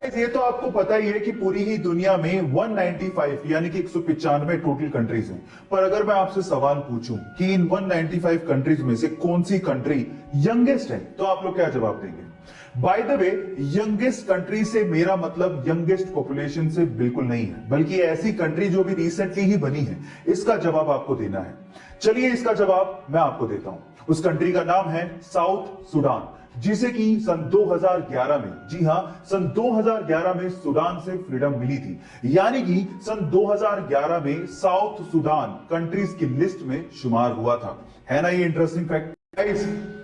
ये तो आपको पता ही है कि पूरी ही दुनिया में 195 यानी कि 195 टोटल कंट्रीज हैं। पर अगर मैं आपसे सवाल पूछूं कि इन 195 कंट्रीज में से कौन सी कंट्री यंगेस्ट है, तो आप लोग क्या जवाब देंगे? By the way, youngest country से मेरा मतलब यंगेस्ट पॉपुलेशन से बिल्कुल नहीं है, बल्कि ऐसी कंट्री जो भी रिसेंटली ही बनी है, इसका जवाब आपको देना है। चलिए इसका जवाब मैं आपको देता हूं। उस कंट्री का नाम है साउथ सूडान, जिसे कि सन 2011 में, जी हां, सन 2011 में सूडान से फ्रीडम मिली थी। यानी कि सन 2011 में साउथ सूडान कंट्रीज की लिस्ट में शुमार हुआ था। है ना ये इंटरेस्टिंग फैक्ट?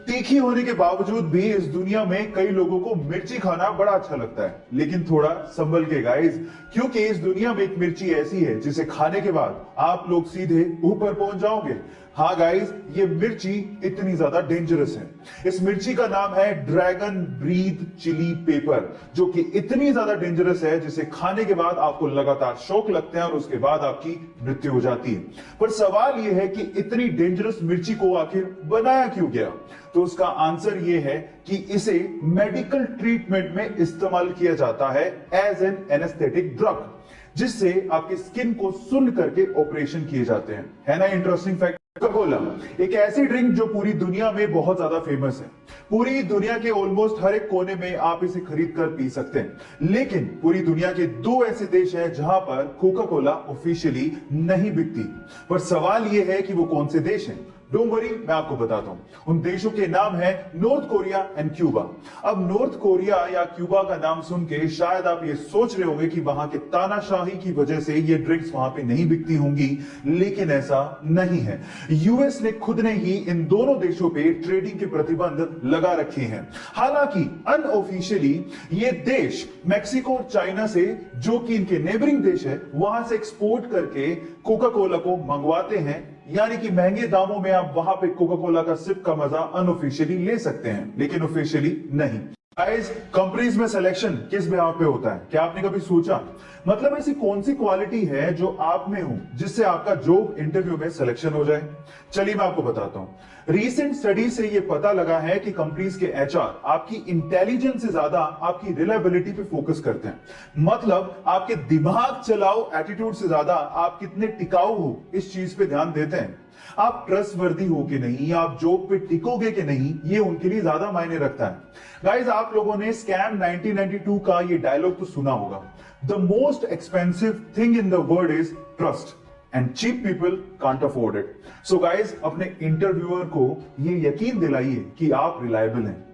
तीखी होने के बावजूद भी इस दुनिया में कई लोगों को मिर्ची खाना बड़ा अच्छा लगता है, लेकिन थोड़ा संभल के गाइस, क्योंकि इस दुनिया में एक मिर्ची ऐसी है जिसे खाने के बाद आप लोग सीधे ऊपर पहुंच जाओगे। हाँ गाइस, ये मिर्ची इतनी ज्यादा डेंजरस है। इस मिर्ची का नाम है ड्रैगन ब्रीथ चिली पेपर, जो कि इतनी ज्यादा डेंजरस है जिसे खाने के बाद आपको लगातार शौक लगते हैं और उसके बाद आपकी मृत्यु हो जाती है। पर सवाल यह है कि इतनी डेंजरस मिर्ची को आखिर बनाया क्यों गया? तो उसका आंसर यह है कि इसे मेडिकल ट्रीटमेंट में इस्तेमाल किया जाता है एज एन एनेस्थेटिक ड्रग, जिससे आपकी स्किन को सुन्न करके ऑपरेशन किए जाते हैं। है ना इंटरेस्टिंग फैक्ट? कोका-कोला एक ऐसी ड्रिंक जो पूरी दुनिया में बहुत ज्यादा फेमस है। पूरी दुनिया के ऑलमोस्ट हर एक कोने में आप इसे खरीद कर पी सकते हैं। लेकिन पूरी दुनिया के दो ऐसे देश हैं जहां पर कोका कोला ऑफिशियली नहीं बिकती। पर सवाल यह है कि वो कौन से देश हैं? डोंट वरी, मैं आपको बताता हूं। उन देशों के नाम है नॉर्थ कोरिया एंड क्यूबा। अब नॉर्थ कोरिया या क्यूबा का नाम सुन के शायद आप ये सोच रहे होंगे कि वहां के तानाशाही की वजह से ये ड्रिंक्स वहां पे नहीं बिकती होंगी, लेकिन ऐसा नहीं है। यूएस ने खुद ने ही इन दोनों देशों पे ट्रेडिंग के प्रतिबंध लगा रखे हैं। हालांकि अनऑफिशियली ये देश मैक्सिको और चाइना से, जो कि इनके नेबरिंग देश है, वहां से एक्सपोर्ट करके कोका कोला को मंगवाते हैं। यानी कि महंगे दामों में आप वहां पे कोका कोला का सिप का मजा अनऑफिशियली ले सकते हैं, लेकिन ऑफिशियली नहीं। गाइस, कंपनीज में सिलेक्शन किस बिहाव पे होता है? क्या आपने कभी सोचा? मतलब ऐसी कौन सी क्वालिटी है जो आप में हो जिससे आपका जॉब इंटरव्यू में सिलेक्शन हो जाए? चलिए मैं आपको बताता हूं। रीसेंट स्टडी से यह पता लगा है कि कंपनीज के एचआर आपकी इंटेलिजेंस से ज्यादा आपकी रिलायबिलिटी पे फोकस करते हैं। मतलब आपके दिमाग चलाओ एटीट्यूड से ज्यादा आप कितने टिकाऊ हो इस चीज पे ध्यान देते हैं। आप ट्रस्टवर्दी हो कि नहीं, आप जॉब पे टिकोगे कि नहीं, ये उनके लिए ज्यादा मायने रखता है। गाइस, आप लोगों ने स्कैम 1992 का ये डायलॉग तो सुना होगा, the most expensive thing in the world is trust and cheap people can't afford it. So guys, अपने इंटरव्यूअर को ये यकीन दिलाइए कि आप रिलायबल हैं।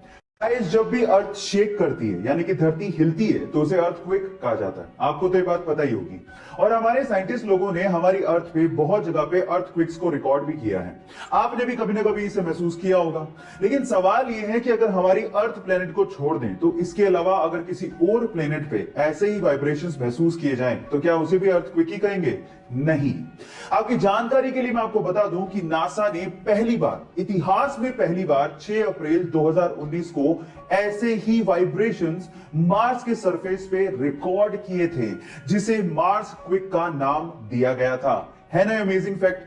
गाइस, जब भी अर्थ शेक करती है यानी कि धरती हिलती है, तो उसे अर्थक्वेक कहा जाता है। आपको तो ये बात पता ही होगी। और हमारे साइंटिस्ट लोगों ने हमारी अर्थ पे बहुत जगह पे अर्थक्वेक्स को रिकॉर्ड भी किया है। आपने भी कभी ना कभी इसे महसूस किया होगा। लेकिन सवाल यह है कि अगर हमारी अर्थ प्लेनेट को छोड़ दें, तो इसके अलावा अगर किसी और प्लेनेट पे ऐसे ही वाइब्रेशंस महसूस किए जाएं, तो क्या उसे भी अर्थक्वेक ही कहेंगे? नहीं। आपकी जानकारी के लिए मैं आपको बता दूं कि नासा ने पहली बार, इतिहास में पहली बार 6 अप्रैल 2019 को ऐसे ही वाइब्रेशंस मार्स के सरफेस पे रिकॉर्ड किए थे, जिसे मार्स क्विक का नाम दिया गया था। है ना अमेजिंग फैक्ट?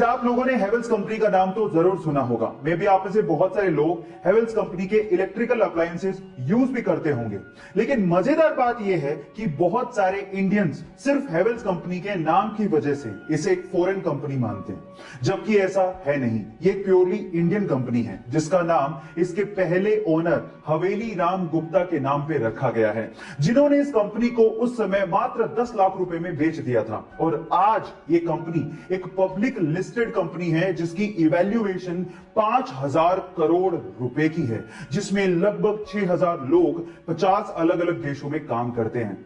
आप लोगों ने हेवेल्स कंपनी का नाम तो जरूर सुना होगा। मे बी आप में से बहुत सारे लोग हेवेल्स कंपनी के इलेक्ट्रिकल अप्लायंसेस यूज भी करते होंगे। लेकिन मजेदार बात यह है कि बहुत सारे इंडियंस सिर्फ हेवेल्स कंपनी के नाम की वजह से इसे एक फॉरेन कंपनी मानते हैं, जबकि ऐसा है नहीं। ये एक प्योरली इंडियन कंपनी है, जिसका नाम इसके पहले ओनर हवेली राम गुप्ता के नाम पे रखा गया है, जिन्होंने इस कंपनी को उस समय मात्र 10 लाख रुपए में बेच दिया था। और आज ये कंपनी एक पब्लिक लिस्टेड कंपनी है, जिसकी इवैल्यूएशन 5000 करोड़ रुपए की है, जिसमें लगभग 6000 लोग 50 अलग अलग देशों में काम करते हैं।